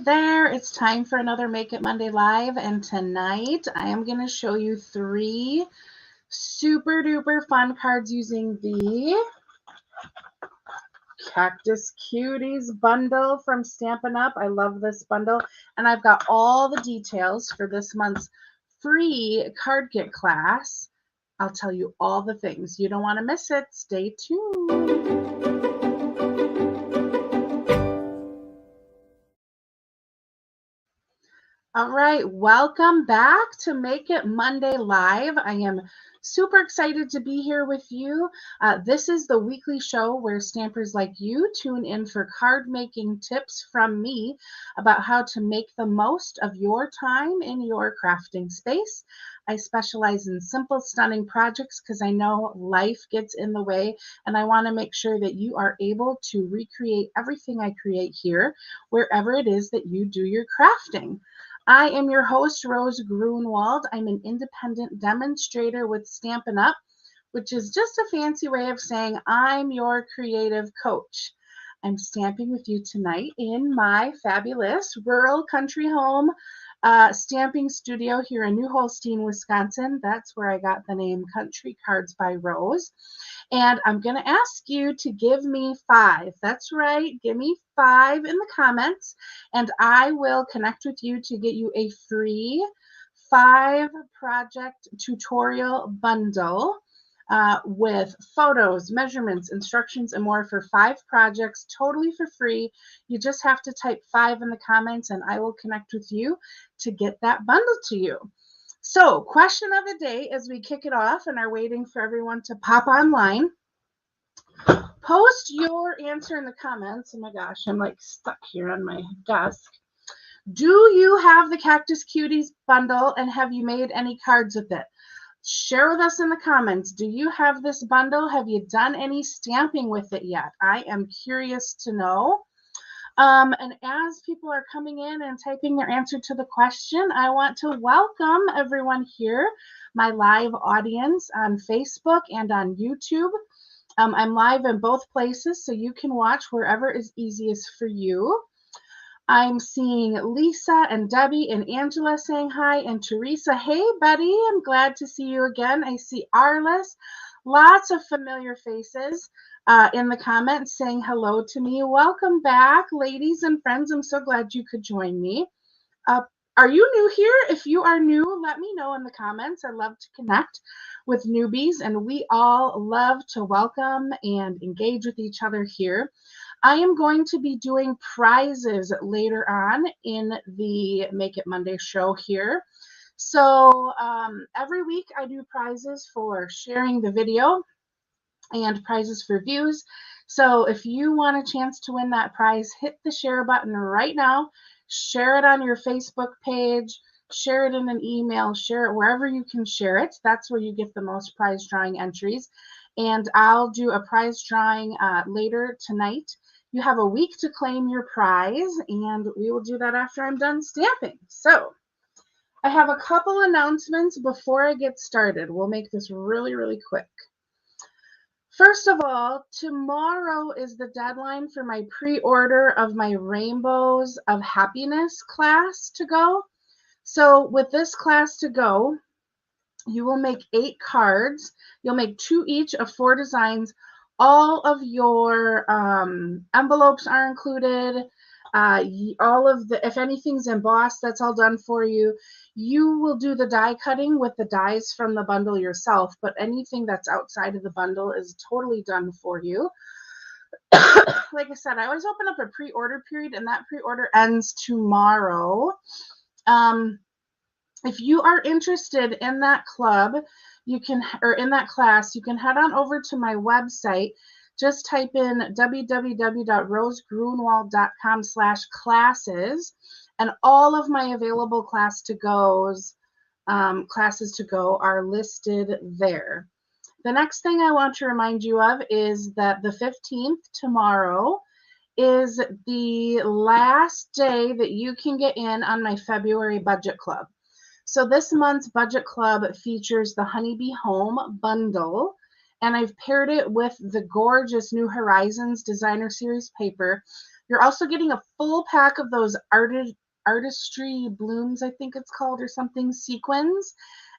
there, it's time for another Make It Monday Live, and tonight I am going to show you 3 super duper fun cards using the Cactus Cuties bundle from Stampin' Up. I love this bundle, and I've got all the details for this month's free card kit class. I'll tell you all the things. You don't want to miss it. Stay tuned. All right, welcome back to Make It Monday Live. I am super excited to be here with you. This is the weekly show where stampers like you tune in for card making tips from me about how to make the most of your time in your crafting space. I specialize in simple, stunning projects because I know life gets in the way, and I want to make sure that you are able to recreate everything I create here, wherever it is that you do your crafting. I am your host, Rose Grunwald. I'm an independent demonstrator with Stampin' Up, which is just a fancy way of saying I'm your creative coach. I'm stamping with you tonight in my fabulous rural country home stamping studio here in New Holstein, Wisconsin. That's where I got the name Country Cards by Rose. And I'm going to ask you to give me 5. That's right. Give me 5 in the comments, and I will connect with you to get you a free 5 project tutorial bundle with photos, measurements, instructions, and more for 5 projects, totally for free. You just have to type 5 in the comments, and I will connect with you to get that bundle to you. So, question of the day as we kick it off and are waiting for everyone to pop online. Post your answer in the comments. Oh my gosh, I'm like stuck here on my desk. Do you have the Cactus Cuties bundle, and have you made any cards with it? Share with us in the comments. Do you have this bundle? Have you done any stamping with it yet? I am curious to know. And as people are coming in and typing their answer to the question, I want to welcome everyone here, my live audience on Facebook and on YouTube. I'm live in both places, so you can watch wherever is easiest for you. I'm seeing Lisa and Debbie and Angela saying hi, and Teresa. Hey, Betty, I'm glad to see you again. I see Arliss. Lots of familiar faces in the comments saying hello to me. Welcome back, ladies and friends. I'm so glad you could join me. Are you new here? If you are new, let me know in the comments. I love to connect with newbies, and we all love to welcome and engage with each other here. I am going to be doing prizes later on in the Make It Monday show here. So every week I do prizes for sharing the video and prizes for views. So if you want a chance to win that prize, hit the share button right now. Share it on your Facebook page. Share it in an email. Share it wherever you can share it. That's where you get the most prize drawing entries. And I'll do a prize drawing later tonight. You have a week to claim your prize, and we will do that after I'm done stamping. So I have a couple announcements before I get started. We'll make this really, really quick. First of all, tomorrow is the deadline for my pre-order of my Rainbows of Happiness class to go. So with this class to go, you will make 8 cards. You'll make 2 each of 4 designs. All of your envelopes are included. All of the, if anything's embossed, that's all done for you. You will do the die cutting with the dies from the bundle yourself, but anything that's outside of the bundle is totally done for you. Like I said, I always open up a pre-order period, and that pre-order ends tomorrow. If you are interested in that club, you can, or in that class, you can head on over to my website. Just type in www.rosegrunwald.com/classes, and all of my available classes to go are listed there. The next thing I want to remind you of is that the 15th, tomorrow, is the last day that you can get in on my February budget club. So this month's budget club features the Honeybee Home bundle, and I've paired it with the gorgeous New Horizons Designer Series paper You're also getting a full pack of those artistry blooms, I think it's called, or something, sequins,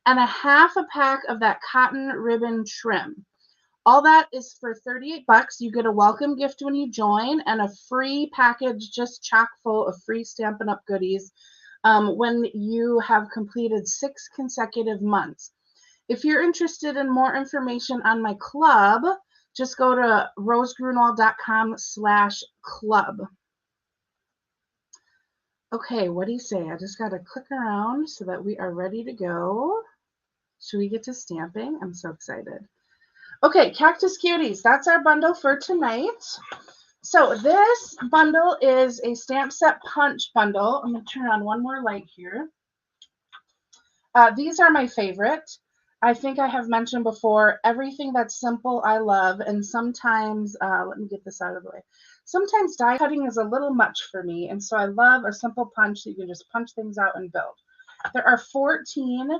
and a half a pack of that cotton ribbon trim. All that is for $38. You get a welcome gift when you join and a free package just chock full of free Stampin' Up! Goodies when you have completed 6 consecutive months. If you're interested in more information on my club, just go to rosegrunwald.com/club. Okay, what do you say? I just got to click around so that we are ready to go. Should we get to stamping? I'm so excited. Okay, Cactus Cuties, that's our bundle for tonight. So this bundle is a stamp set punch bundle. I'm going to turn on one more light here. These are my favorite. I think I have mentioned before, everything that's simple I love, and sometimes, let me get this out of the way. Sometimes die cutting is a little much for me, and so I love a simple punch that you can just punch things out and build. There are 14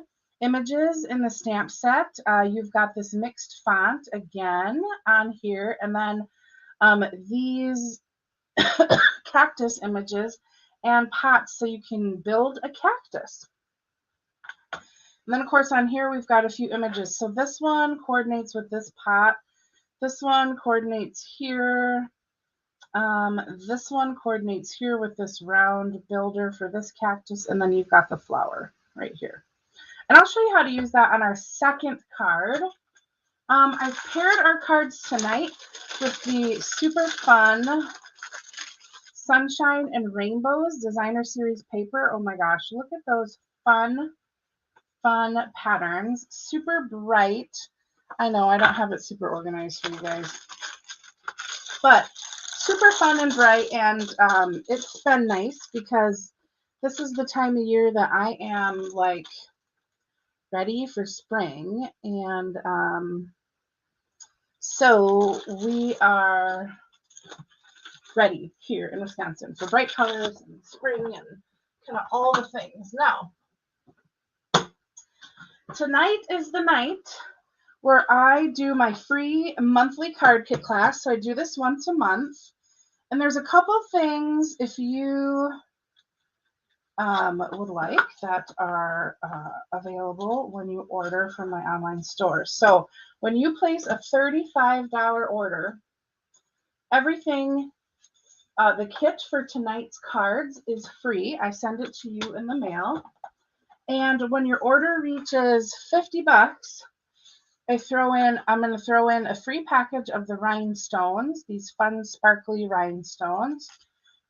images in the stamp set. You've got this mixed font again on here, and then these cactus images and pots so you can build a cactus. And then, of course, on here we've got a few images. So this one coordinates with this pot. This one coordinates here. This one coordinates here with this round builder for this cactus. And then you've got the flower right here. And I'll show you how to use that on our second card. I've paired our cards tonight with the super fun Sunshine and Rainbows Designer Series paper. Oh my gosh, look at those fun patterns. Super bright. I know I don't have it super organized for you guys, but super fun and bright, and it's been nice because this is the time of year that I am like ready for spring, and so we are ready here in Wisconsin for bright colors and spring and kind of all the things. Now, tonight is the night where I do my free monthly card kit class. So I do this once a month. And there's a couple things, if you would like, that are available when you order from my online store. So when you place a $35 order, everything, the kit for tonight's cards is free. I send it to you in the mail. And when your order reaches $50, I'm going to throw in a free package of the rhinestones, these fun, sparkly rhinestones.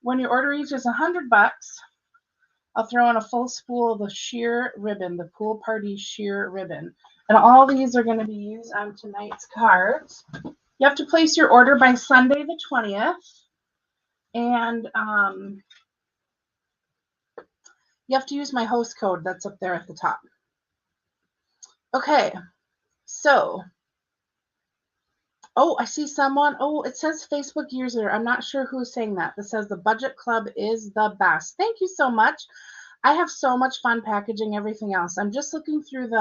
When your order reaches $100, I'll throw in a full spool of the sheer ribbon, the Pool Party sheer ribbon. And all these are going to be used on tonight's cards. You have to place your order by Sunday the 20th. And you have to use my host code that's up there at the top. Okay, so, oh, I see someone. Oh, it says Facebook user. I'm not sure who's saying that. This says the Budget Club is the best. Thank you so much. I have so much fun packaging everything else. I'm just looking through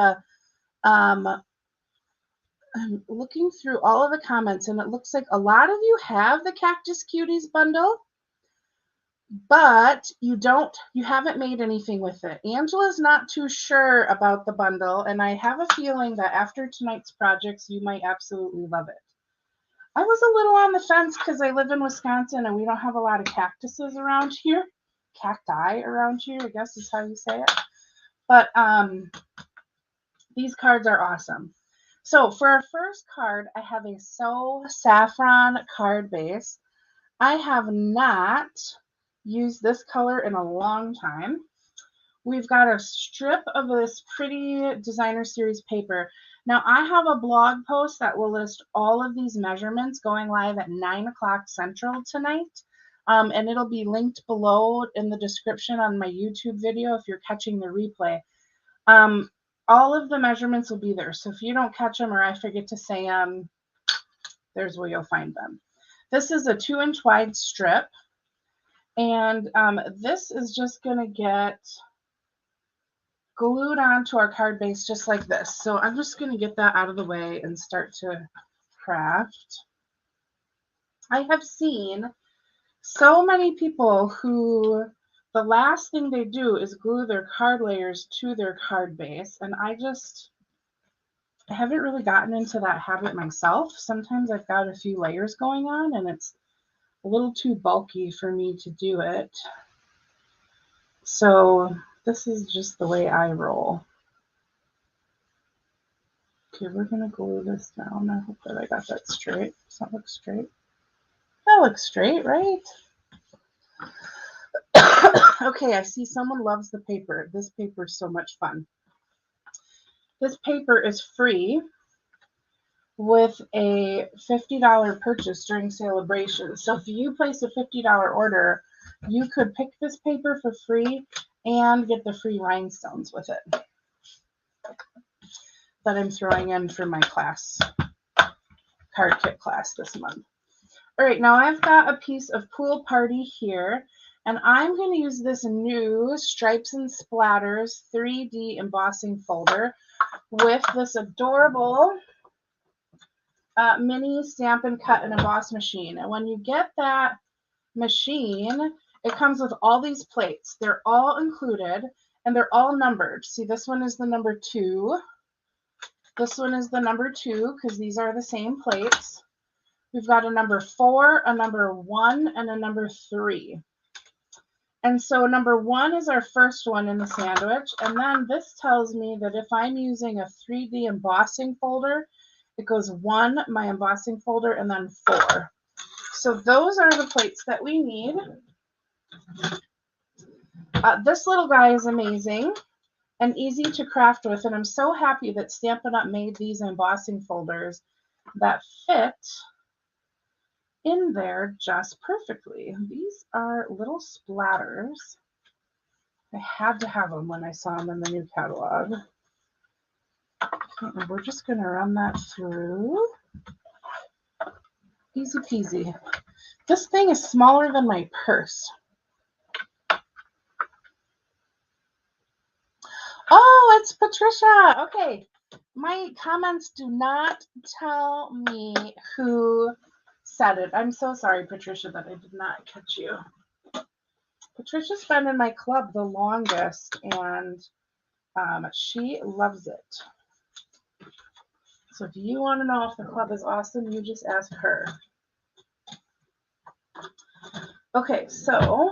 I'm looking through all of the comments, and it looks like a lot of you have the Cactus Cuties bundle, but you haven't made anything with it. Angela's not too sure about the bundle, and I have a feeling that after tonight's projects, you might absolutely love it. I was a little on the fence because I live in Wisconsin and we don't have a lot of cactuses around here. Cacti around here, I guess is how you say it. But these cards are awesome. So for our first card, I have a So Saffron card base. I have not used this color in a long time. We've got a strip of this pretty designer series paper. Now, I have a blog post that will list all of these measurements going live at 9 o'clock Central tonight. And it'll be linked below in the description on my YouTube video if you're catching the replay. All of the measurements will be there. So if you don't catch them or I forget to say them, there's where you'll find them. This is a 2-inch wide strip. And this is just going to get glued onto our card base just like this. So I'm just going to get that out of the way and start to craft. I have seen so many people who the last thing they do is glue their card layers to their card base, and I haven't really gotten into that habit myself. Sometimes I've got a few layers going on and it's a little too bulky for me to do it. So this is just the way I roll. Okay, we're gonna glue this down. I hope that I got that straight. Does that look straight? That looks straight, right? Okay, I see someone loves the paper. This paper is so much fun. This paper is free with a $50 purchase during celebration. So if you place a $50 order, you could pick this paper for free and get the free rhinestones with it that I'm throwing in for my class, card kit class this month. All right, now I've got a piece of Pool Party here, and I'm going to use this new Stripes and Splatters 3D embossing folder with this adorable mini stamp and cut and emboss machine. And when you get that machine, it comes with all these plates. They're all included, and they're all numbered. See, this one is the number 2. This one is the number 2 because these are the same plates. We've got a number 4, a number 1, and a number 3. And so number 1 is our first one in the sandwich. And then this tells me that if I'm using a 3D embossing folder, it goes 1, my embossing folder, and then 4. So those are the plates that we need. This little guy is amazing and easy to craft with. And I'm so happy that Stampin' Up! Made these embossing folders that fit in there just perfectly. These are little splatters. I had to have them when I saw them in the new catalog. Okay, we're just going to run that through. Easy peasy. This thing is smaller than my purse. Oh, it's Patricia. Okay, my comments do not tell me who said it. I'm so sorry, Patricia, that I did not catch you. Patricia's been in my club the longest, and she loves it. So if you want to know if the club is awesome, you just ask her. Okay, so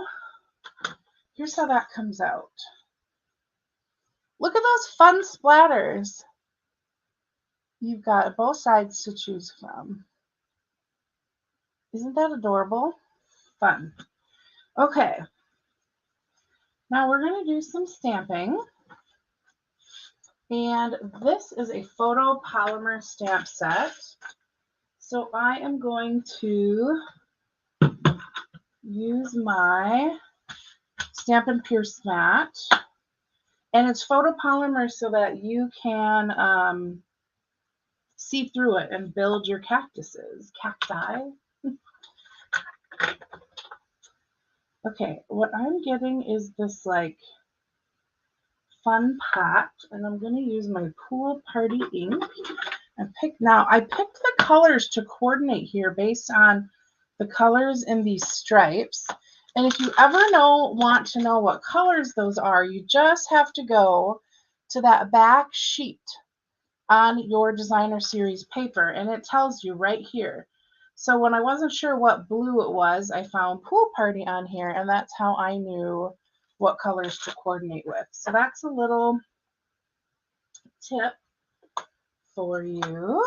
here's how that comes out. Look at those fun splatters. You've got both sides to choose from. Isn't that adorable? Fun. Okay. Now we're going to do some stamping. And this is a photopolymer stamp set. So I am going to use my Stampin' Pierce mat. And it's photopolymer so that you can see through it and build your cactuses. Cacti. Okay, what I'm getting is this like fun pot, and I'm going to use my Pool Party ink. I picked the colors to coordinate here based on the colors in these stripes. And if you ever want to know what colors those are, you just have to go to that back sheet on your designer series paper, and it tells you right here. So when I wasn't sure what blue it was, I found Pool Party on here, and that's how I knew what colors to coordinate with. So that's a little tip for you.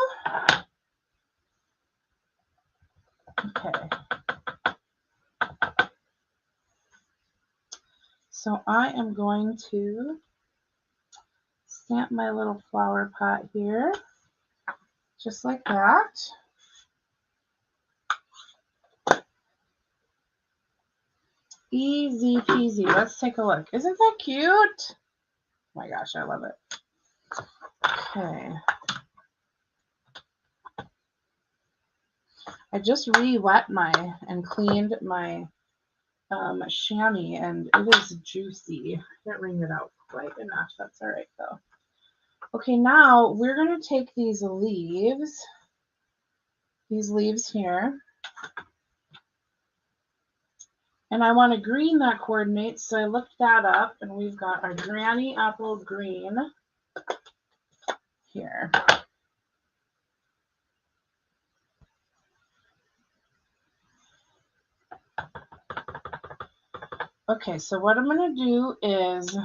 Okay. So I am going to stamp my little flower pot here, just like that. Easy peasy. Let's take a look. Isn't that cute? Oh my gosh, I love it. Okay. I just re-wet and cleaned my chamois, and it is juicy. I didn't wring it out quite enough. That's all right though. Okay, now we're going to take these leaves here, And I want a green that coordinates, so I looked that up, and we've got our Granny Apple Green here. Okay, so what I'm going to do is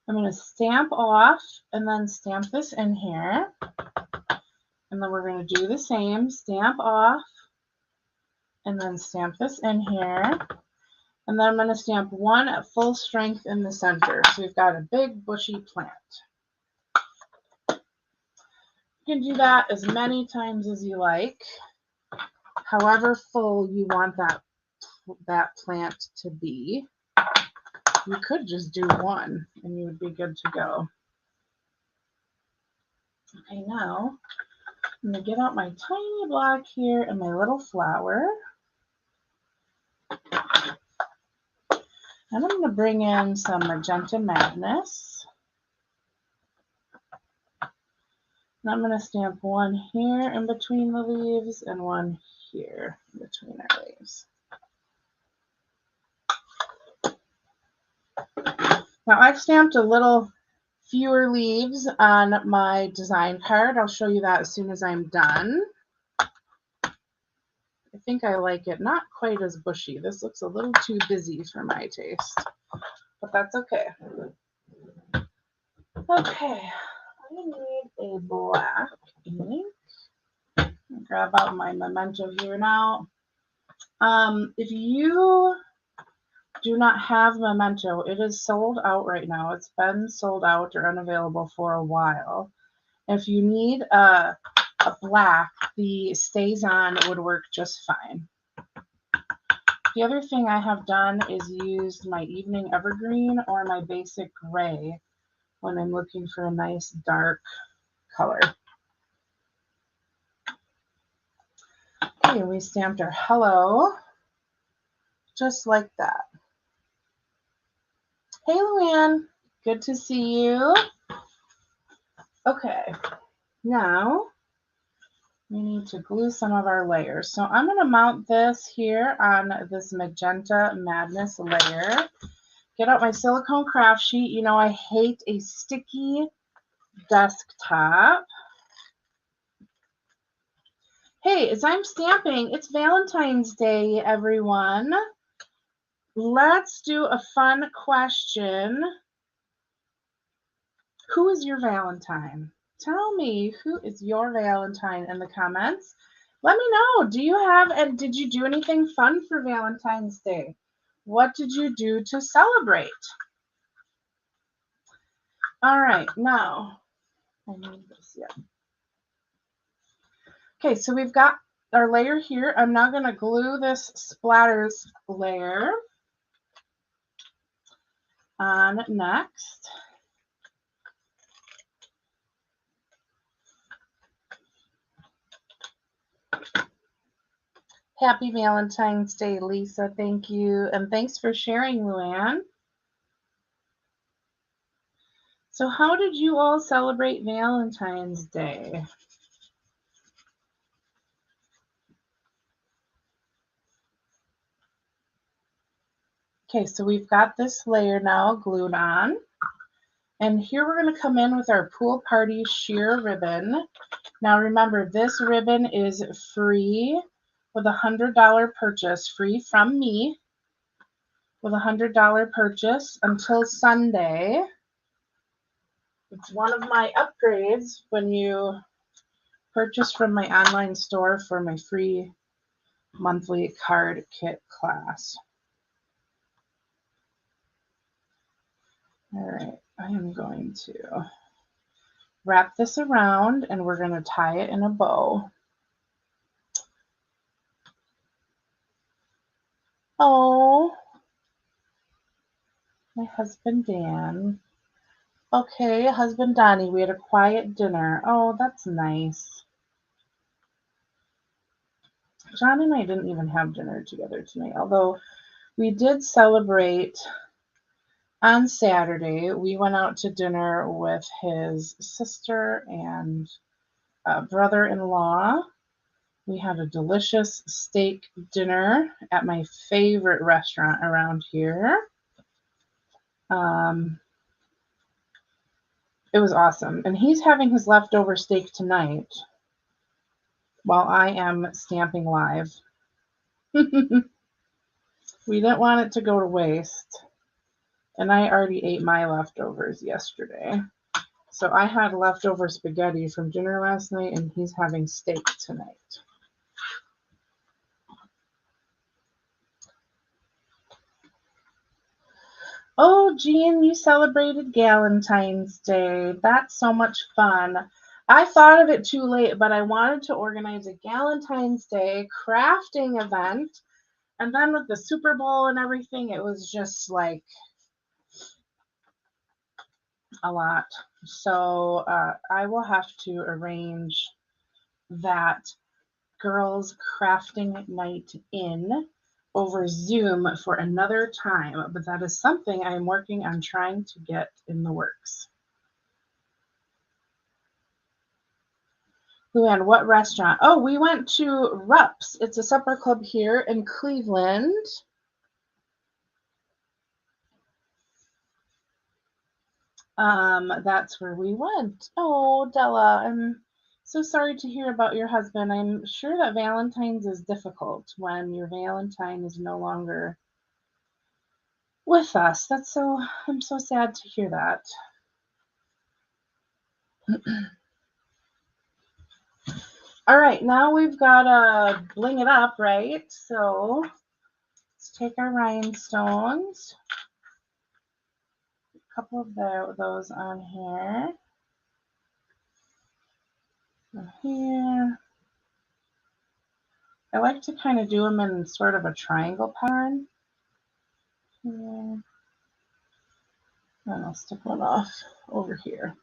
I'm going to stamp off and then stamp this in here. And then we're going to do the same, stamp off and then stamp this in here. And then I'm going to stamp one at full strength in the center. So we've got a big bushy plant. You can do that as many times as you like, however full you want that plant to be. You could just do one and you would be good to go. Okay, now I'm going to get out my tiny block here and my little flower. And I'm going to bring in some Magenta Madness. And I'm going to stamp one here in between the leaves and one here in between our leaves. Now I've stamped a little fewer leaves on my design card. I'll show you that as soon as I'm done. I think I like it not quite as bushy. This looks a little too busy for my taste, but that's okay. Okay, I need a black ink. Grab out my Memento here now. If you do not have Memento, it is sold out right now. It's been sold out or unavailable for a while. If you need a black, the Stays On would work just fine. The other thing I have done is used my Evening Evergreen or my Basic Gray when I'm looking for a nice dark color. Okay, we stamped our hello, just like that. Hey, Luann, good to see you. Okay, now we need to glue some of our layers. So I'm going to mount this here on this Magenta Madness layer. Get out my silicone craft sheet. You know I hate a sticky desktop. Hey, as I'm stamping, it's Valentine's Day, everyone. Let's do a fun question. Who is your Valentine? Tell me, who is your Valentine in the comments? Let me know. Do you have, and did you do anything fun for Valentine's Day? What did you do to celebrate? All right, now, I need this, yeah. Okay, so we've got our layer here. I'm now going to glue this splatters layer on next. Happy Valentine's Day, Lisa. Thank you. And thanks for sharing, Luann. So how did you all celebrate Valentine's Day? Okay, so we've got this layer now glued on. And here we're going to come in with our Pool Party sheer ribbon. Now remember, this ribbon is free with a $100 purchase, free from me with a $100 purchase until Sunday. It's one of my upgrades when you purchase from my online store for my free monthly card kit class. All right, I am going to wrap this around and we're going to tie it in a bow. Oh, my husband Dan. Okay, husband Donnie, we had a quiet dinner. Oh, that's nice. John and I didn't even have dinner together tonight, although we did celebrate on Saturday. We went out to dinner with his sister and brother-in-law. We had a delicious steak dinner at my favorite restaurant around here. It was awesome. And he's having his leftover steak tonight while I am stamping live. We didn't want it to go to waste. And I already ate my leftovers yesterday. So I had leftover spaghetti from dinner last night, and he's having steak tonight. Oh, Jean, you celebrated Galentine's Day. That's so much fun. I thought of it too late, but I wanted to organize a Galentine's Day crafting event. And then with the Super Bowl and everything, it was just like a lot. So I will have to arrange that girls crafting night in over Zoom for another time, but that is something I'm working on trying to get in the works. Luann, what restaurant? Oh, we went to Rupp's. It's a supper club here in Cleveland. That's where we went. Oh, Della, I'm so sorry to hear about your husband. I'm sure that Valentine's is difficult when your Valentine is no longer with us. I'm so sad to hear that. All right, now we've got to bling it up, right? So let's take our rhinestones. A couple of those on here. Here. I like to kind of do them in sort of a triangle pattern. Here. And I'll stick one off over here.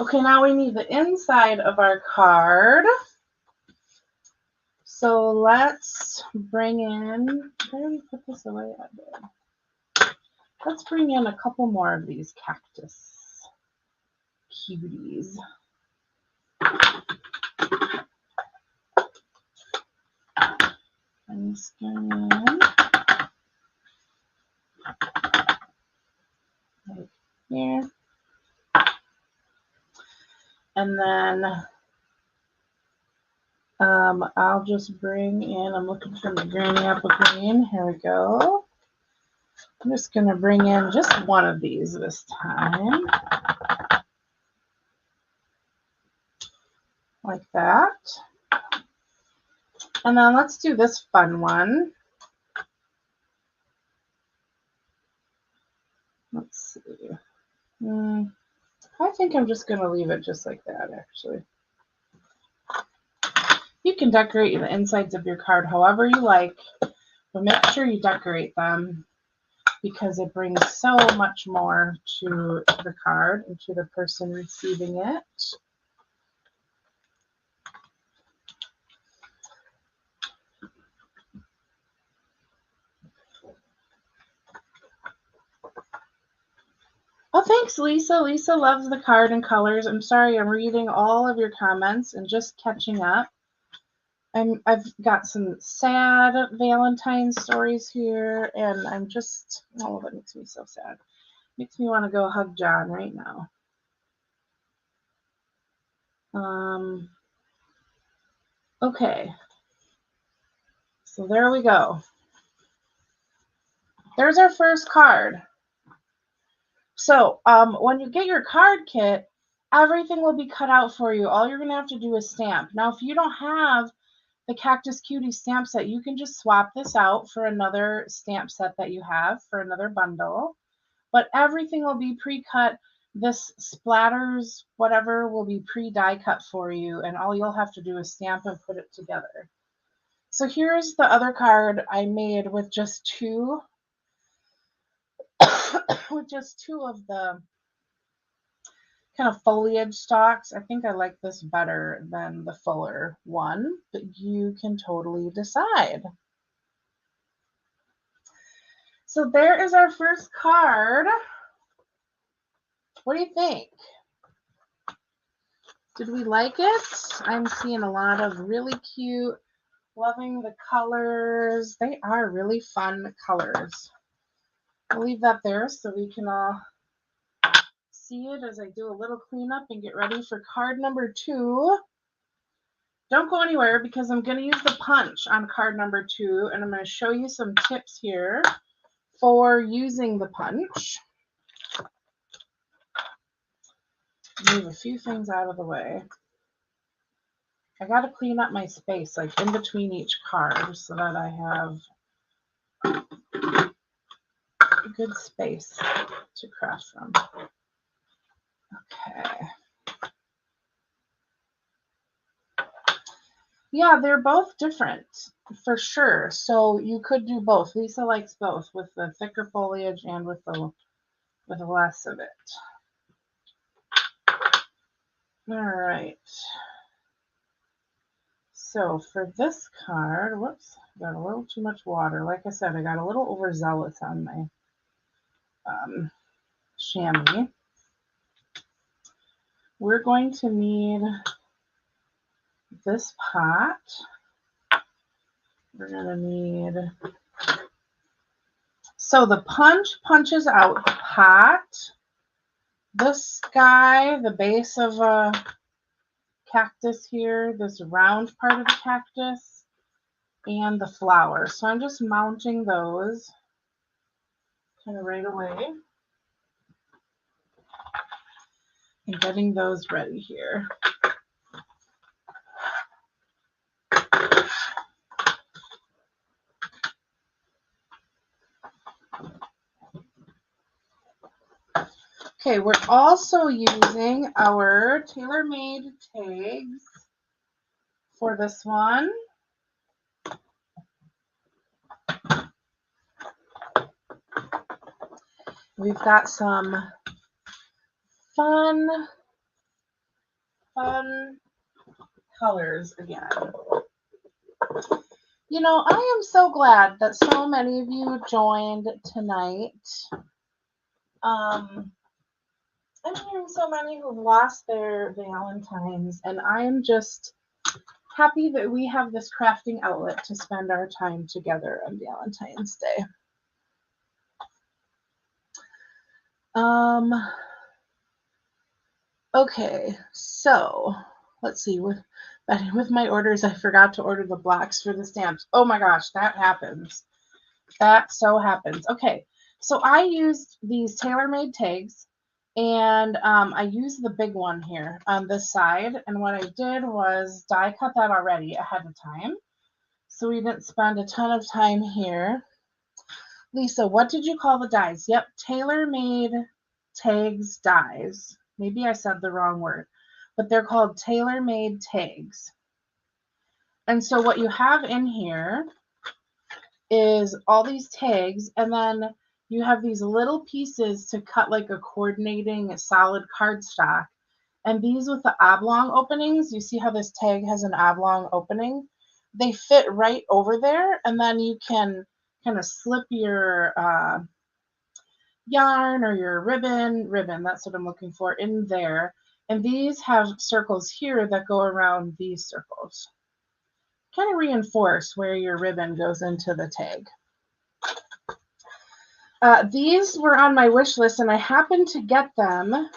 Okay, now we need the inside of our card. So let's bring in, did I already put this away? I did. Let's bring in a couple more of these Cactus Cuties. I'm just going right here. And then I'll just bring in, I'm looking for the Granny Apple Green. Here we go. I'm just going to bring in just one of these this time. Like that. And then let's do this fun one. Let's see. I think I'm just going to leave it just like that, actually. You can decorate the insides of your card however you like, but make sure you decorate them because it brings so much more to the card and to the person receiving it. Oh, thanks, Lisa. Lisa loves the card and colors. I'm sorry, I'm reading all of your comments and just catching up. I've got some sad Valentine stories here, and I'm just, all of it makes me so sad. Makes me want to go hug John right now. Okay. So there we go. There's our first card. So when you get your card kit, everything will be cut out for you. All you're going to have to do is stamp. Now, if you don't have the Cactus Cutie stamp set, you can just swap this out for another stamp set that you have for another bundle. But everything will be pre-cut. This splatters, whatever, will be pre-die cut for you. And all you'll have to do is stamp and put it together. So here's the other card I made with just two of the kind of foliage stalks. I think I like this better than the fuller one, but you can totally decide. So there is our first card. What do you think? Did we like it? I'm seeing a lot of really cute, loving the colors. They are really fun colors. I'll leave that there so we can all see it as I do a little cleanup and get ready for card number 2. Don't go anywhere because I'm going to use the punch on card number 2, and I'm going to show you some tips here for using the punch. Move a few things out of the way. I got to clean up my space, like in between each card, so that I have a good space to craft from. Okay. Yeah, they're both different for sure. So you could do both. Lisa likes both, with the thicker foliage and with the less of it. All right. So for this card, whoops, got a little too much water. Like I said, I got a little overzealous on my chamois. We're going to need this pot. We're going to need, so the punch punches out the pot, this guy, the base of a cactus here, this round part of the cactus, and the flower. So I'm just mounting those kind of right away and getting those ready here. Okay, we're also using our tailor-made tags for this one. We've got some fun colors again. You know, I am so glad that so many of you joined tonight. I'm hearing so many who've lost their Valentines, and I am just happy that we have this crafting outlet to spend our time together on Valentine's Day. Okay, so let's see. With my orders, I forgot to order the blocks for the stamps. Oh my gosh, that happens. That so happens. Okay, so I used these tailor-made tags, and I used the big one here on this side. And what I did was die cut that already ahead of time, so we didn't spend a ton of time here. Lisa, what did you call the dies? Yep, tailor-made tags dies. Maybe I said the wrong word, but they're called tailor-made tags. And so what you have in here is all these tags, and then you have these little pieces to cut like a coordinating solid cardstock. And these with the oblong openings, you see how this tag has an oblong opening? They fit right over there, and then you can kind of slip your yarn or your ribbon, that's what I'm looking for, in there. And these have circles here that go around these circles. Kind of reinforce where your ribbon goes into the tag. These were on my wish list, and I happened to get them.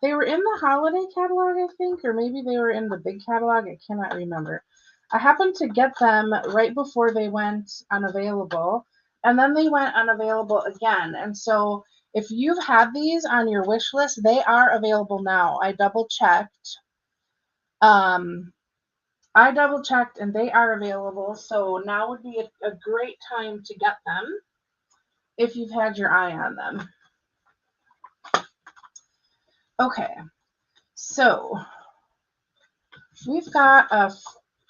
They were in the holiday catalog, I think, or maybe they were in the big catalog. I cannot remember. I happened to get them right before they went unavailable, and then they went unavailable again. And so if you've had these on your wish list, they are available now. I double-checked. And they are available. So now would be a great time to get them if you've had your eye on them. Okay, so we've got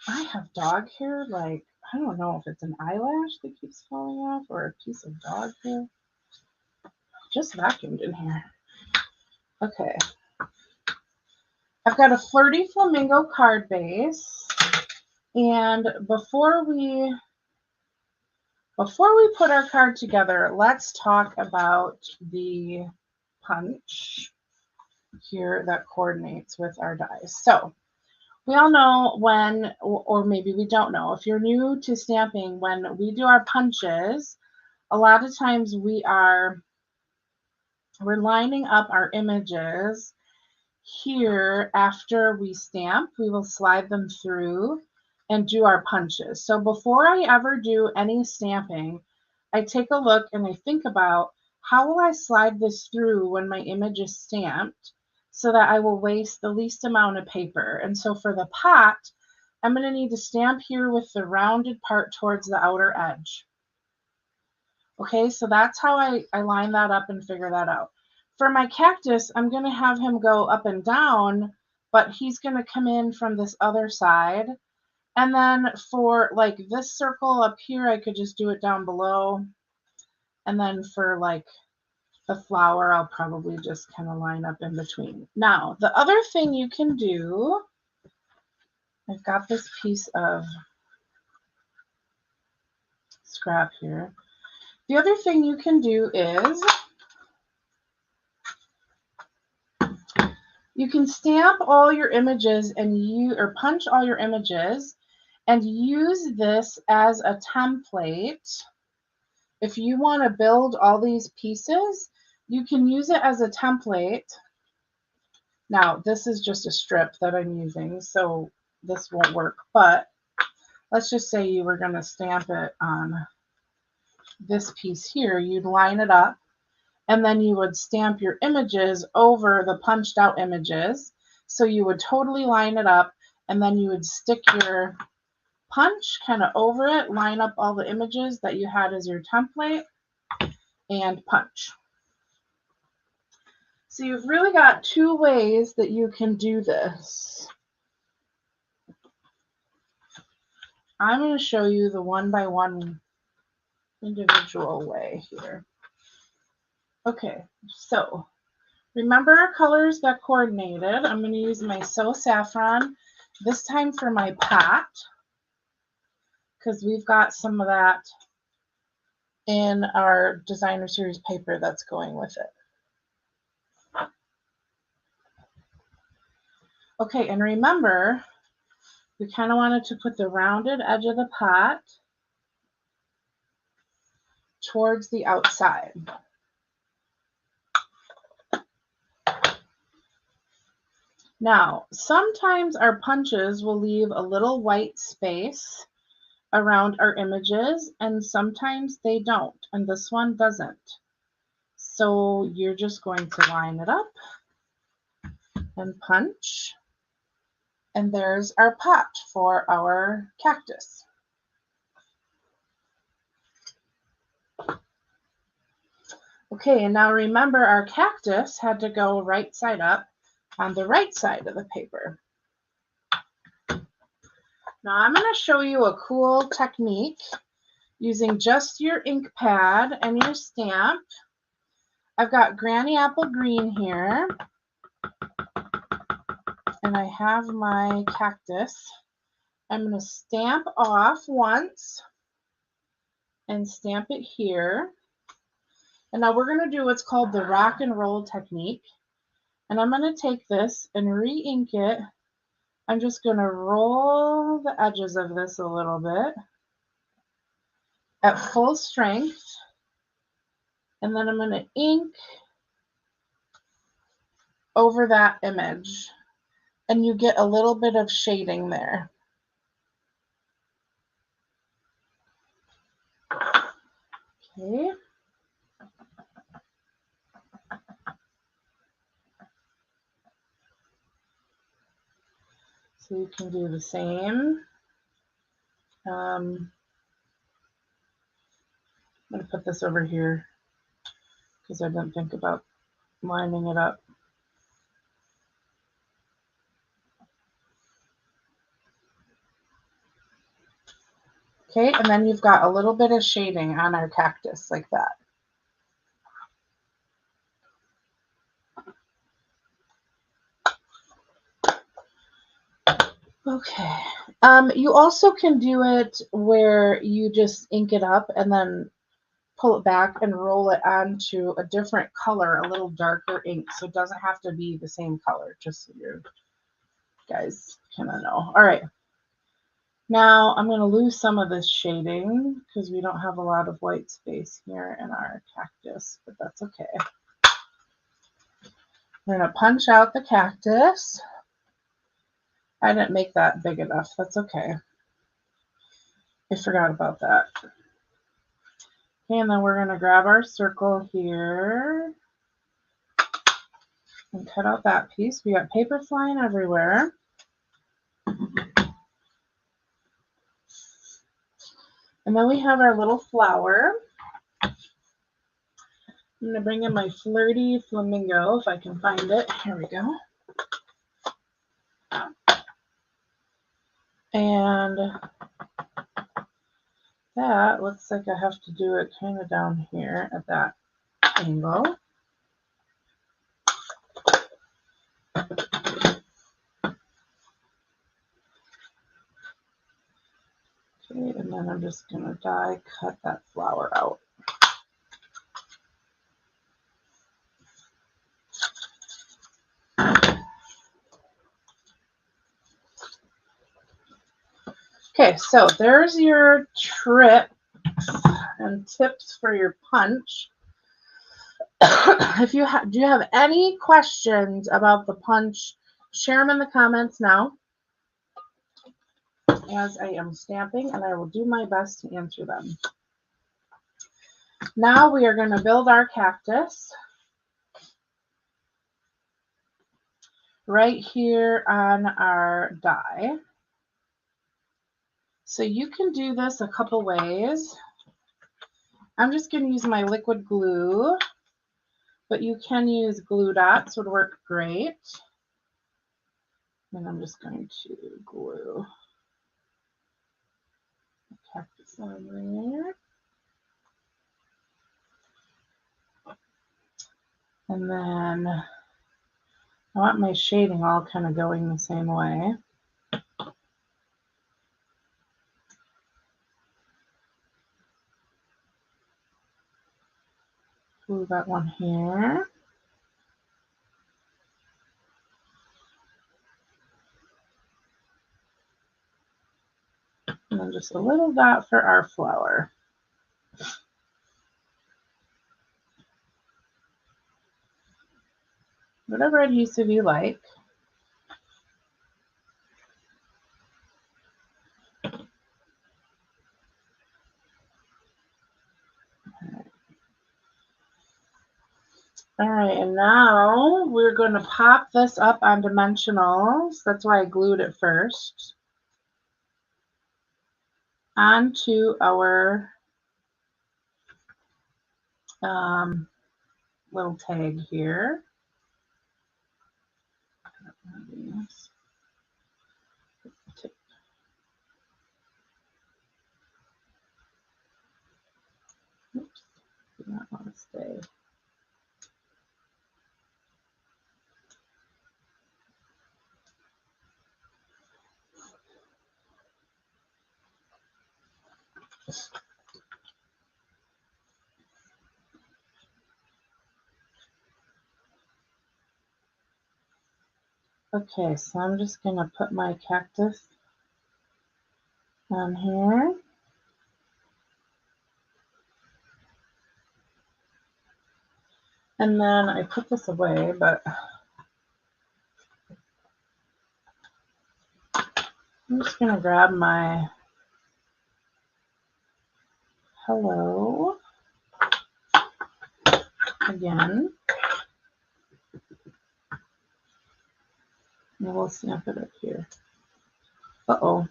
I have dog hair, like, I don't know if it's an eyelash that keeps falling off or a piece of dog hair. Just vacuumed in here. Okay. I've got a Flirty Flamingo card base, and before we put our card together, let's talk about the punch. here that coordinates with our dies. So we all know when, or maybe we don't know, if you're new to stamping, when we do our punches, a lot of times we're lining up our images here. After we stamp, we will slide them through and do our punches. So before I ever do any stamping, I take a look and I think about, how will I slide this through when my image is stamped so that I will waste the least amount of paper? And so for the pot, I'm going to need to stamp here with the rounded part towards the outer edge. Okay, so that's how I line that up and figure that out. For my cactus, I'm going to have him go up and down, but he's going to come in from this other side. And then for like this circle up here, I could just do it down below. And then for like the flower, I'll probably just kind of line up in between. Now, the other thing you can do, I've got this piece of scrap here. The other thing you can do is you can stamp all your images or punch all your images and use this as a template. If you want to build all these pieces, you can use it as a template. Now, this is just a strip that I'm using, so this won't work, but let's just say you were going to stamp it on this piece here. You'd line it up, and then you would stamp your images over the punched out images. So you would totally line it up, and then you would stick your punch kind of over it, line up all the images that you had as your template, and punch. So you've really got two ways that you can do this. I'm going to show you the one by one individual way here. Okay, so remember our colors got coordinated. I'm going to use my So Saffron this time for my pot, because we've got some of that in our designer series paper that's going with it. Okay, and remember, we kind of wanted to put the rounded edge of the pot towards the outside. Now, sometimes our punches will leave a little white space around our images, and sometimes they don't, and this one doesn't. So you're just going to line it up and punch, and there's our pot for our cactus. Okay, and now remember, our cactus had to go right side up on the right side of the paper. Now I'm going to show you a cool technique using just your ink pad and your stamp. I've got Granny Apple Green here, and I have my cactus. I'm going to stamp off once and stamp it here. And now we're going to do what's called the rock and roll technique. And I'm going to take this and re-ink it. I'm just going to roll the edges of this a little bit at full strength. And then I'm going to ink over that image. And you get a little bit of shading there. Okay. So you can do the same. I'm going to put this over here because I didn't think about lining it up. Okay, and then you've got a little bit of shading on our cactus like that. Okay. You also can do it where you just ink it up and then pull it back and roll it onto a different color, a little darker ink. So it doesn't have to be the same color, just so you guys kind of know. All right. Now I'm going to lose some of this shading because we don't have a lot of white space here in our cactus, but that's okay. We're going to punch out the cactus. I didn't make that big enough. That's okay. I forgot about that. Okay, and then we're going to grab our circle here and cut out that piece. We got paper flying everywhere. And then we have our little flower. I'm going to bring in my flirty flamingo if I can find it. Here we go. And that looks like I have to do it kind of down here at that angle. Okay, and then I'm just going to die cut that flower out. Okay, so there's your tricks and tips for your punch. If you do you have any questions about the punch, share them in the comments now as I am stamping, and I will do my best to answer them. Now we are going to build our cactus right here on our die. So you can do this a couple ways. I'm just going to use my liquid glue, but you can use glue dots, would work great. And I'm just going to glue the cactus on there. And then I want my shading all kind of going the same way. Glue that one here. And then just a little dot for our flower. Whatever adhesive you like. All right, and now we're going to pop this up on dimensionals. That's why I glued it first. Onto our little tag here. Oops, do not want to stay. Okay, so I'm just going to put my cactus on here. And then I put this away, but I'm just going to grab my hello again. And we'll snap it up here. Uh-oh.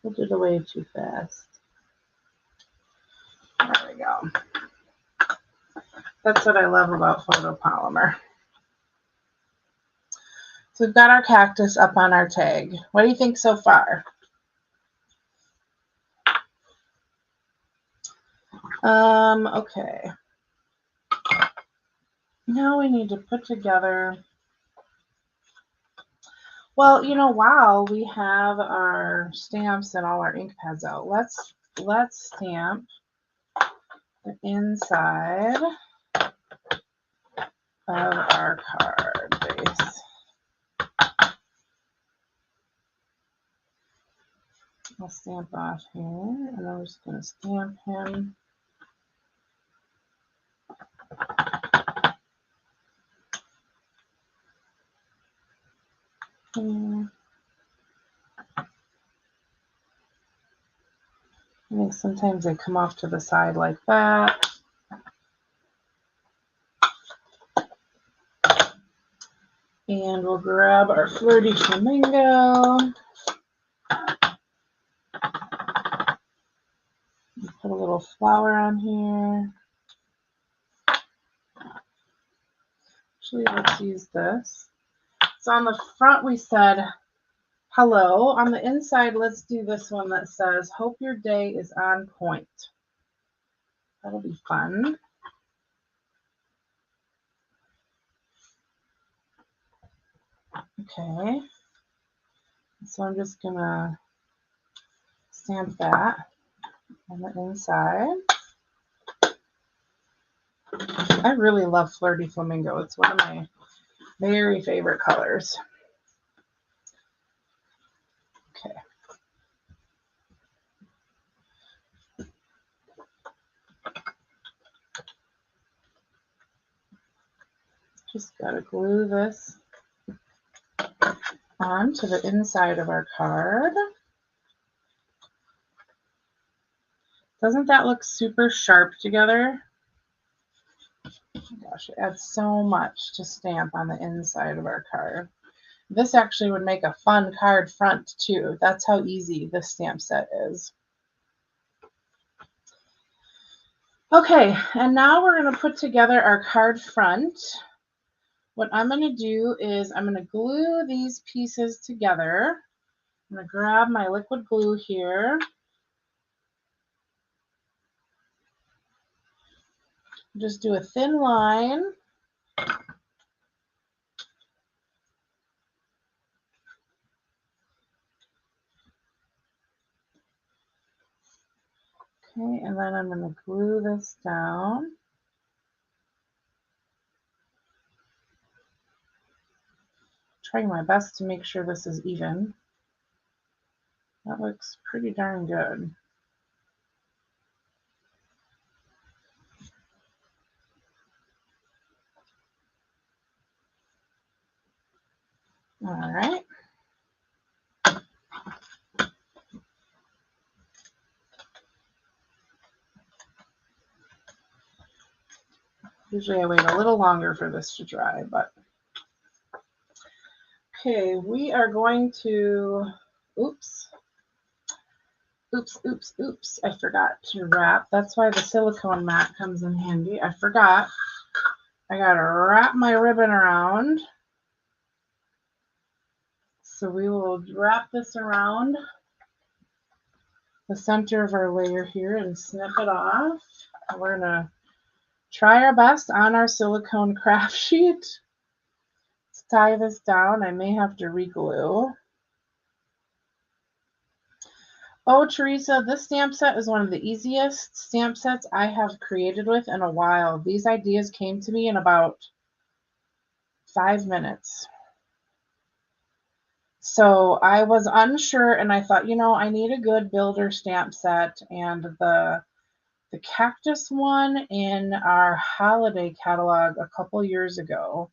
Put it away too fast. There we go. That's what I love about photopolymer. So we've got our cactus up on our tag. What do you think so far? Okay. Now we need to put together, well, you know, while we have our stamps and all our ink pads out, let's stamp the inside of our card base. I'll stamp off here, and I'm just going to stamp him. Here. I think sometimes they come off to the side like that. And we'll grab our Flirty Flamingo. Put a little flower on here. Actually, let's use this. So on the front we said hello. On the inside, let's do this one that says, hope your day is on point. That'll be fun. Okay. So I'm just going to stamp that on the inside. I really love Flirty Flamingo. It's one of my very favorite colors. Okay. Just got to glue this onto the inside of our card. Doesn't that look super sharp together? Oh gosh, it adds so much to stamp on the inside of our card. This actually would make a fun card front too. That's how easy this stamp set is. Okay, and now we're going to put together our card front. What I'm going to do is I'm going to glue these pieces together. I'm going to grab my liquid glue here. Just do a thin line. Okay, and then I'm going to glue this down. Trying my best to make sure this is even. That looks pretty darn good. All right. Usually I wait a little longer for this to dry, but okay, we are going to, oops, I forgot to wrap. That's why the silicone mat comes in handy. I forgot. I gotta wrap my ribbon around. So we will wrap this around the center of our layer here and snip it off. We're gonna try our best on our silicone craft sheet to tie this down. I may have to re-glue. Oh, Teresa, this stamp set is one of the easiest stamp sets I have created with in a while. These ideas came to me in about 5 minutes. So I was unsure and I thought, you know, I need a good builder stamp set, and the Cactus one in our holiday catalog a couple years ago,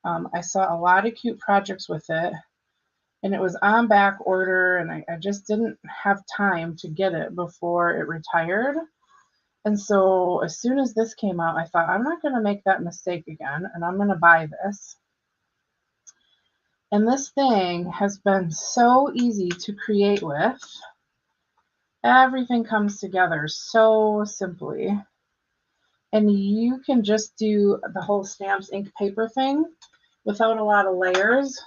I saw a lot of cute projects with it, and it was on back order, and I just didn't have time to get it before it retired. And so as soon as this came out, I thought, I'm not going to make that mistake again, and I'm going to buy this. And this thing has been so easy to create with. Everything comes together so simply. And you can just do the whole stamps ink paper thing without a lot of layers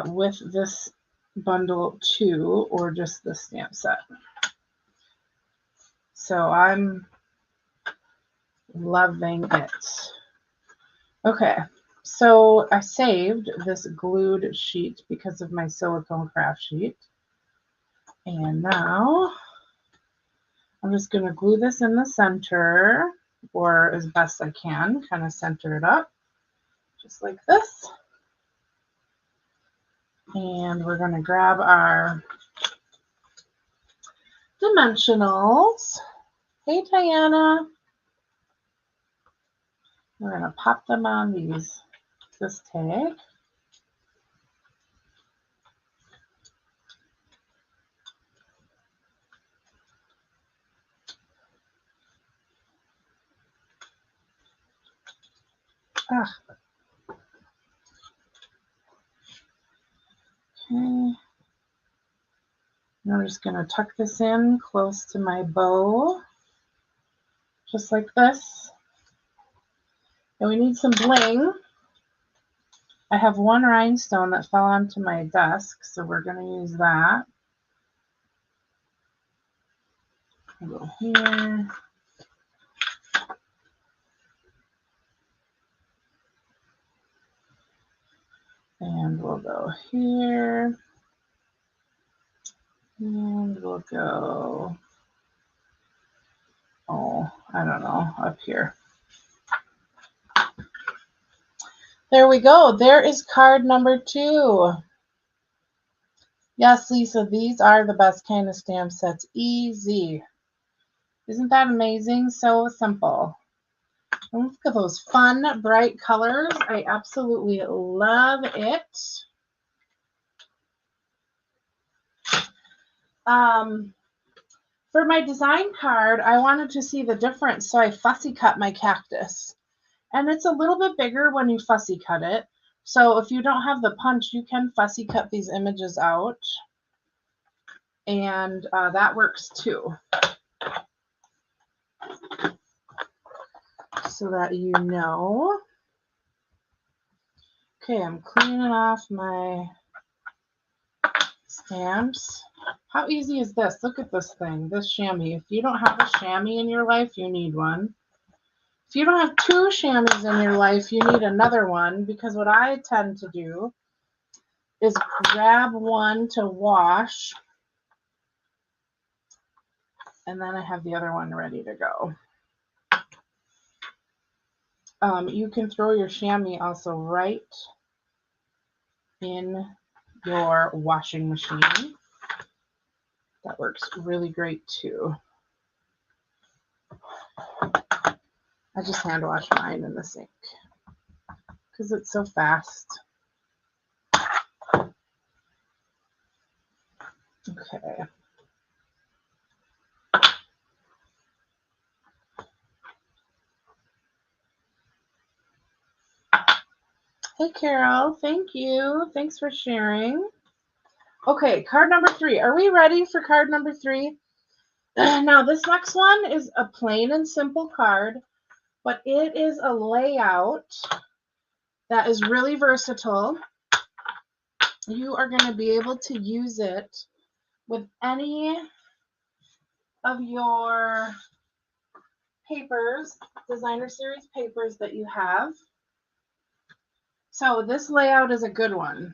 with this bundle too, or just the stamp set. So I'm loving it. Okay, so I saved this glued sheet because of my silicone craft sheet. And now I'm just going to glue this in the center, or as best I can, kind of center it up, just like this. And we're going to grab our dimensionals. Hey, Diana. We're going to pop them on this tag. Okay. And I'm just going to tuck this in close to my bow, just like this. And we need some bling. I have one rhinestone that fell onto my desk, so we're going to use that. I'll go here. And we'll go here. And we'll go, oh, I don't know, up here. There we go. There is card number 2. Yes, Lisa, these are the best kind of stamp sets. Easy. Isn't that amazing? So simple. And look at those fun, bright colors. I absolutely love it. For my design card, I wanted to see the difference, so I fussy cut my cactus. And it's a little bit bigger when you fussy cut it. So if you don't have the punch, you can fussy cut these images out. And that works too. So that you know. Okay, I'm cleaning off my stamps. How easy is this? Look at this thing, this chamois. If you don't have a chamois in your life, you need one. If you don't have 2 chamois in your life, you need another one, because what I tend to do is grab one to wash, and then I have the other one ready to go. You can throw your chamois also right in your washing machine. That works really great too. I just hand wash mine in the sink because it's so fast. Okay. Hey, Carol. Thank you. Thanks for sharing. Okay, card number 3. Are we ready for card number 3? Now, this next one is a plain and simple card, but it is a layout that is really versatile. You are going to be able to use it with any of your papers, designer series papers that you have. So this layout is a good one.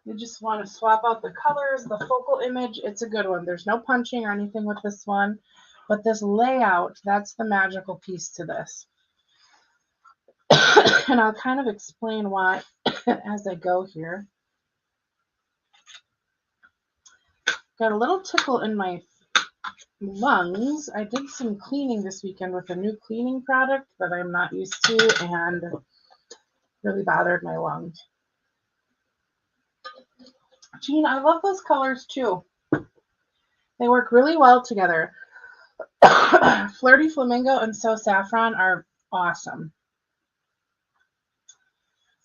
You just want to swap out the colors, the focal image. It's a good one. There's no punching or anything with this one, but this layout, that's the magical piece to this. And I'll kind of explain why as I go here. Got a little tickle in my lungs. I did some cleaning this weekend with a new cleaning product that I'm not used to and really bothered my lungs. Jean, I love those colors too. They work really well together. Flirty Flamingo and So Saffron are awesome.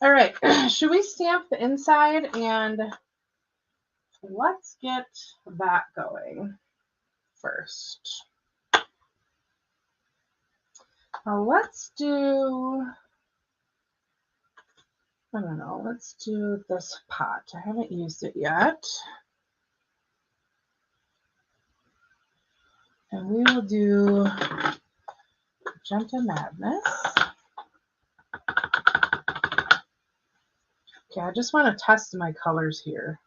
All right, should we stamp the inside? And let's get that going first. Now let's do, I don't know, let's do this pot. I haven't used it yet. And we will do Magenta Madness. Okay, I just want to test my colors here.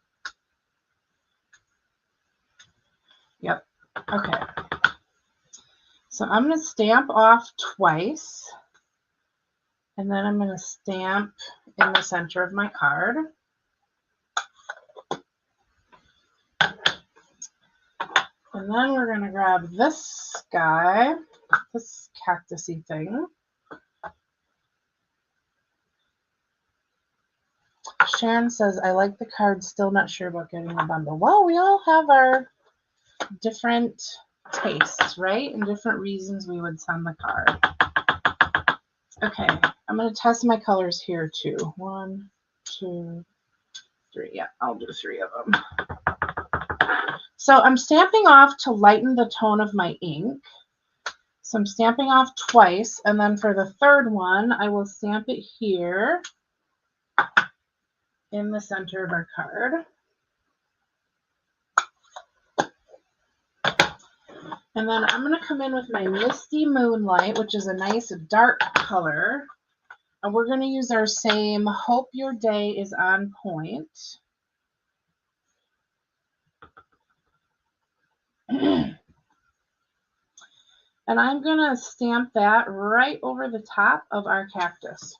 Yep, okay. So I'm going to stamp off twice, and then I'm going to stamp in the center of my card. And then we're going to grab this guy, this cactusy thing. Sharon says, I like the card, still not sure about getting a bundle. Well, we all have our different tastes, right? And different reasons we would send the card. Okay, I'm going to test my colors here too. 1, 2, 3. Yeah, I'll do 3 of them. So I'm stamping off to lighten the tone of my ink. So I'm stamping off twice, and then for the third one, I will stamp it here in the center of our card. And then I'm going to come in with my Misty Moonlight, which is a nice dark color. And we're going to use our same Hope Your Day is on Point. And I'm going to stamp that right over the top of our cactus.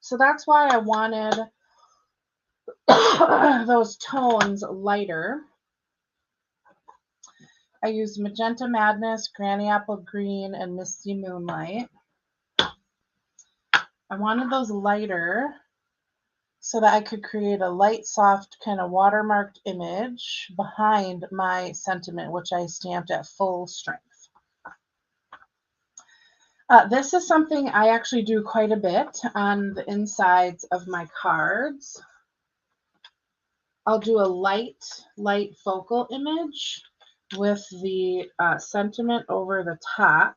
So that's why I wanted those tones lighter. I used Magenta Madness, Granny Apple Green, and Misty Moonlight. I wanted those lighter so that I could create a light, soft, kind of watermarked image behind my sentiment, which I stamped at full strength. This is something I actually do quite a bit on the insides of my cards. I'll do a light focal image with the sentiment over the top.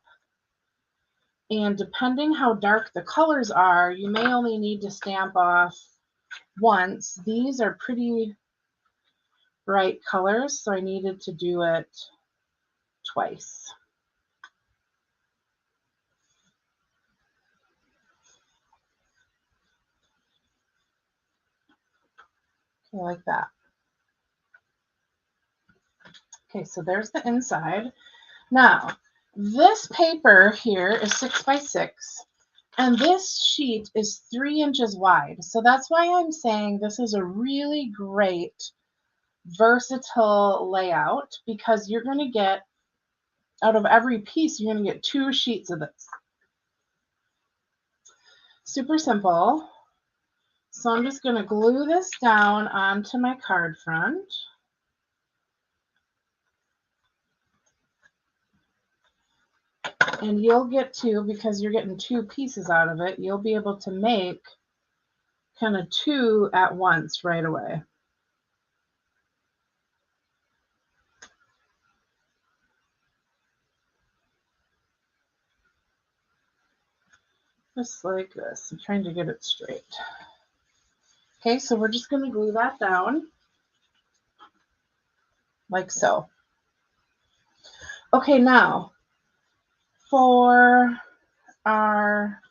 And depending how dark the colors are, you may only need to stamp off once. These are pretty bright colors, so I needed to do it twice. Okay, like that. Okay, so there's the inside. Now, this paper here is 6 by 6, and this sheet is 3 inches wide. So that's why I'm saying this is a really great versatile layout, because you're going to get, out of every piece, you're going to get 2 sheets of this. Super simple. So I'm just going to glue this down onto my card front. And you'll get to, because you're getting 2 pieces out of it, you'll be able to make kind of 2 at once right away. Just like this. I'm trying to get it straight. Okay, so we're just going to glue that down like so. Okay, now for our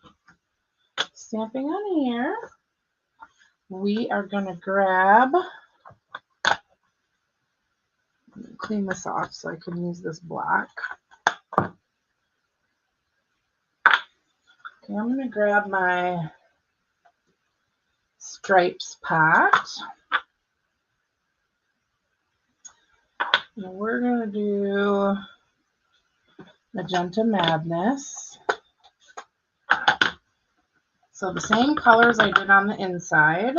stamping on here, we are going to grab, clean this off so I can use this black. Okay, I'm going to grab my stripes pot. And we're going to do Magenta Madness. So the same colors I did on the inside.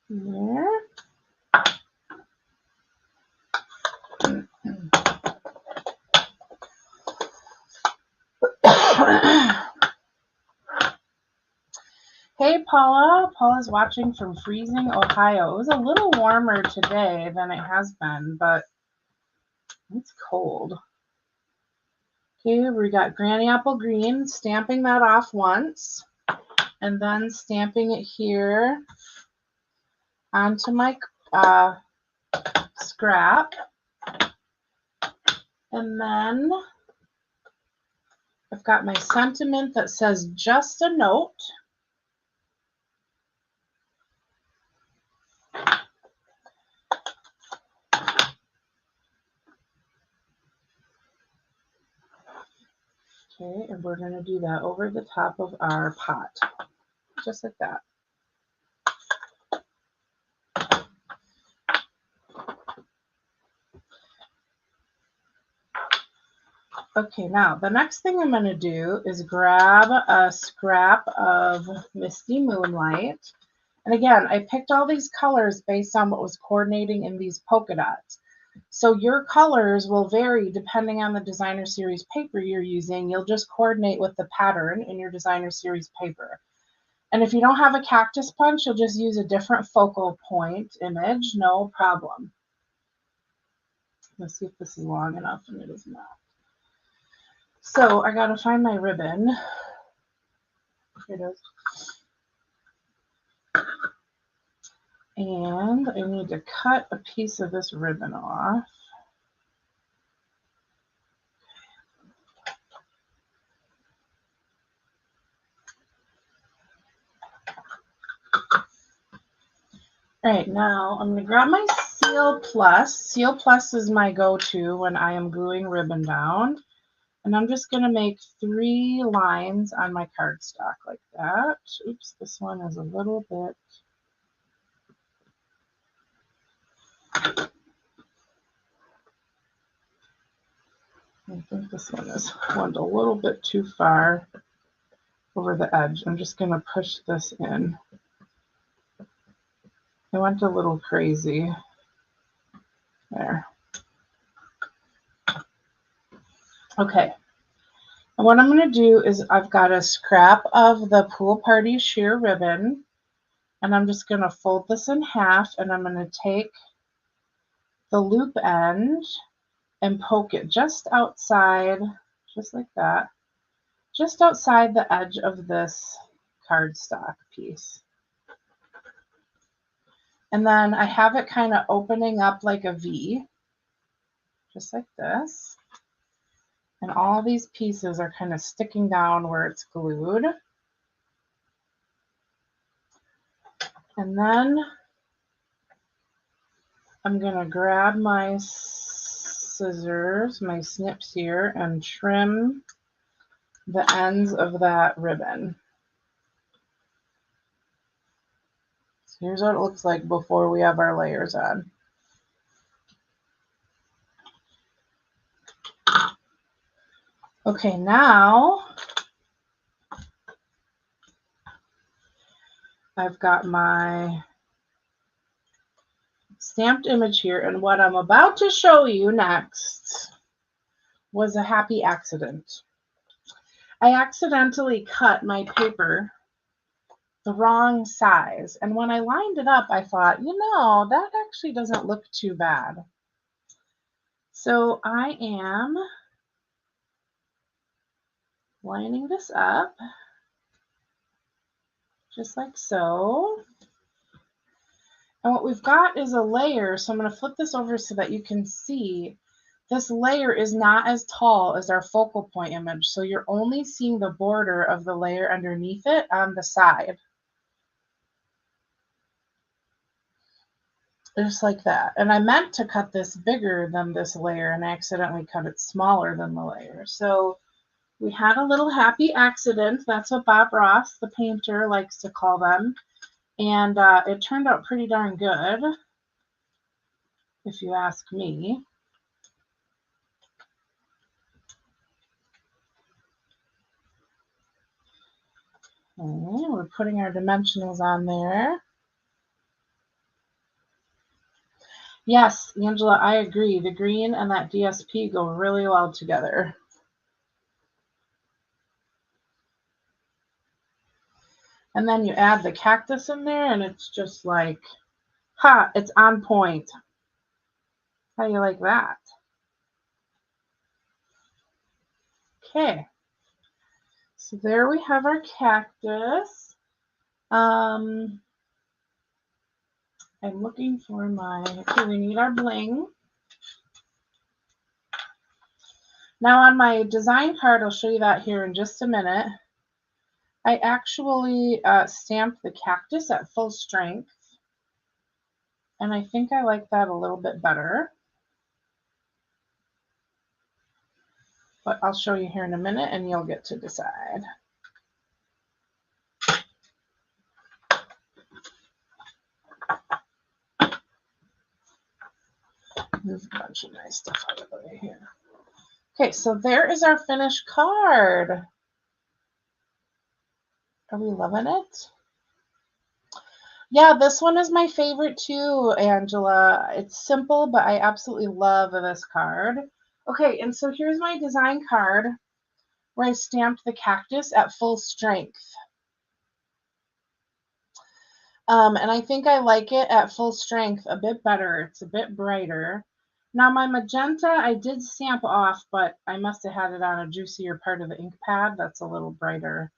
There. Hey Paula. Paula's watching from freezing Ohio. It was a little warmer today than it has been, but it's cold. Okay, we got Granny Apple Green, stamping that off once, and then stamping it here onto my scrap. And then I've got my sentiment that says just a note. Okay, and we're going to do that over the top of our pot, just like that. Okay, now the next thing I'm going to do is grab a scrap of Misty Moonlight. And again, I picked all these colors based on what was coordinating in these polka dots. So your colors will vary depending on the designer series paper you're using. You'll just coordinate with the pattern in your designer series paper. And if you don't have a cactus punch, you'll just use a different focal point image, no problem. Let's see if this is long enough, and it is not. So I gotta find my ribbon. Here it is. And I need to cut a piece of this ribbon off. All right, now I'm going to grab my Seal Plus. Seal Plus is my go-to when I am gluing ribbon down. And I'm just going to make 3 lines on my cardstock like that. Oops, this one is a little bit. I think this one went a little bit too far over the edge. I'm just going to push this in. I went a little crazy. There. Okay. And what I'm going to do is I've got a scrap of the Pool Party sheer ribbon, and I'm just going to fold this in half, and I'm going to take the loop end and poke it just outside, just like that, just outside the edge of this cardstock piece. And then I have it kind of opening up like a V, just like this. And all these pieces are kind of sticking down where it's glued. And then I'm going to grab my scissors, my snips here, and trim the ends of that ribbon. So here's what it looks like before we have our layers on. Okay, now I've got my stamped image here, and what I'm about to show you next was a happy accident. I accidentally cut my paper the wrong size, and when I lined it up, I thought, you know, that actually doesn't look too bad. So I am lining this up just like so. And what we've got is a layer, so I'm going to flip this over so that you can see this layer is not as tall as our focal point image, so you're only seeing the border of the layer underneath it on the side. Just like that. And I meant to cut this bigger than this layer, and I accidentally cut it smaller than the layer. So we had a little happy accident. That's what Bob Ross, the painter, likes to call them. And it turned out pretty darn good, if you ask me. Okay, we're putting our dimensionals on there. Yes, Angela, I agree. The green and that DSP go really well together. And then you add the cactus in there, and it's just like, ha, it's on point. How do you like that? Okay. So there we have our cactus. I'm looking for okay, we need our bling. Now on my design card, I'll show you that here in just a minute. I actually stamped the cactus at full strength, and I think I like that a little bit better. but I'll show you here in a minute and you'll get to decide. Move a bunch of nice stuff out of the way here. Okay, so there is our finished card. Are we loving it? Yeah, this one is my favorite too, Angela. It's simple, but I absolutely love this card. Okay, and so here's my design card where I stamped the cactus at full strength. And I think I like it at full strength a bit better. It's a bit brighter. Now my magenta I did stamp off, but I must have had it on a juicier part of the ink pad that's a little brighter.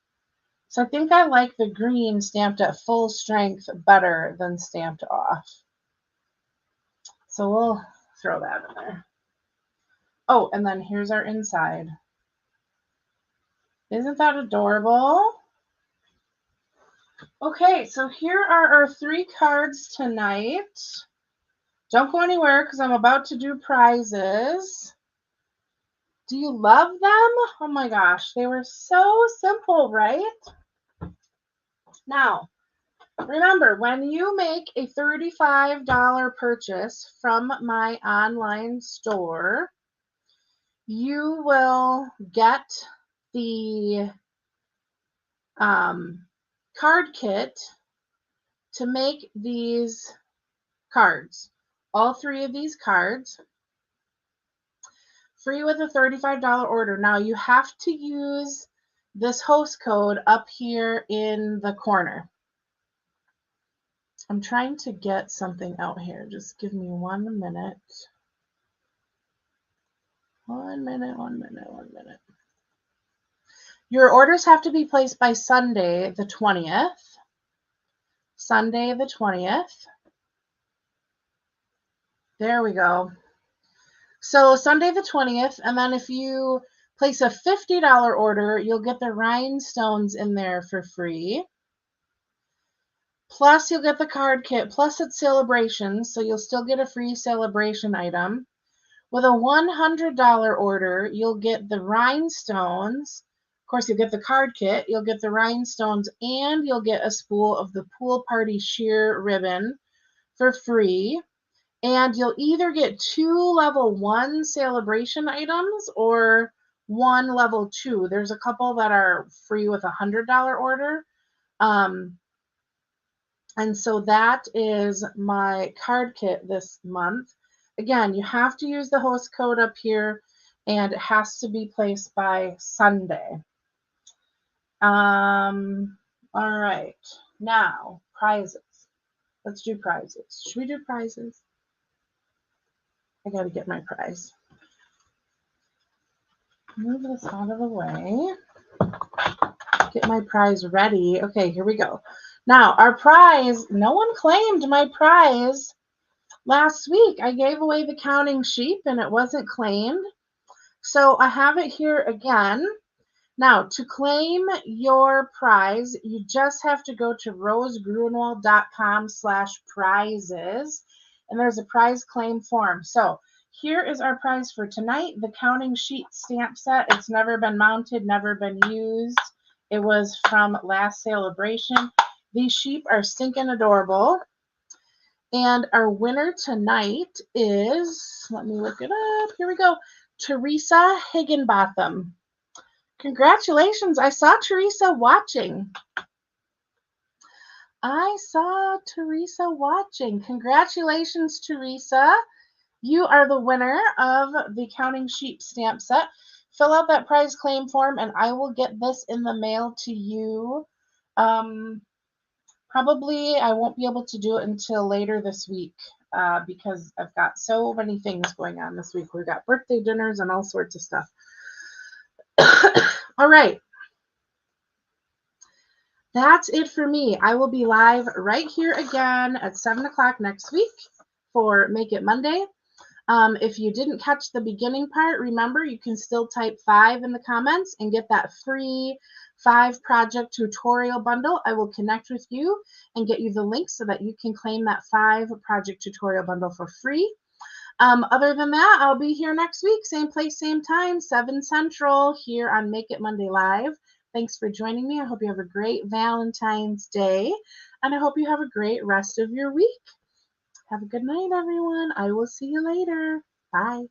So I think I like the green stamped at full strength better than stamped off. So we'll throw that in there. Oh, and then here's our inside. Isn't that adorable? Okay, so here are our 3 cards tonight. Don't go anywhere because I'm about to do prizes. Do you love them? Oh my gosh, they were so simple, right? Now, remember, when you make a $35 purchase from my online store, you will get the card kit to make these cards. All 3 of these cards, free with a $35 order. Now, you have to use this host code up here in the corner. I'm trying to get something out here. Just give me 1 minute. 1 minute, 1 minute, 1 minute. Your orders have to be placed by Sunday the 20th. Sunday the 20th. There we go. So Sunday the 20th, and then if you place a $50 order, you'll get the rhinestones in there for free. Plus, you'll get the card kit, plus it's celebrations, so you'll still get a free celebration item. With a $100 order, you'll get the rhinestones. Of course, you'll get the card kit, you'll get the rhinestones, and you'll get a spool of the pool party sheer ribbon for free. And you'll either get 2 level 1 celebration items or 1 level 2. There's a couple that are free with a $100 order. And so that is my card kit this month. Again, you have to use the host code up here, and it has to be placed by Sunday. All right. Now, prizes. Let's do prizes. Should we do prizes? I got to get my prize. Move this out of the way. Get my prize ready. Okay, here we go. Now, our prize, no one claimed my prize last week. I gave away the counting sheep and it wasn't claimed. So I have it here again. Now, to claim your prize, you just have to go to rosegrunwald.com/prizes, and there's a prize claim form. So here is our prize for tonight, the counting sheet stamp set. It's never been mounted, never been used. It was from last celebration. These sheep are stinking adorable. And our winner tonight is, let me look it up. Here we go. Teresa Higginbotham. Congratulations. I saw Teresa watching. Congratulations, Teresa. You are the winner of the Counting Sheep stamp set. Fill out that prize claim form and I will get this in the mail to you. Probably I won't be able to do it until later this week because I've got so many things going on this week. We've got birthday dinners and all sorts of stuff. All right. That's it for me. I will be live right here again at 7 o'clock next week for Make It Monday. If you didn't catch the beginning part, remember you can still type 5 in the comments and get that free 5 project tutorial bundle. I will connect with you and get you the link so that you can claim that 5 project tutorial bundle for free. Other than that, I'll be here next week, same place, same time, 7 Central, here on Make It Monday Live. Thanks for joining me. I hope you have a great Valentine's Day, and I hope you have a great rest of your week. Have a good night, everyone. I will see you later. Bye.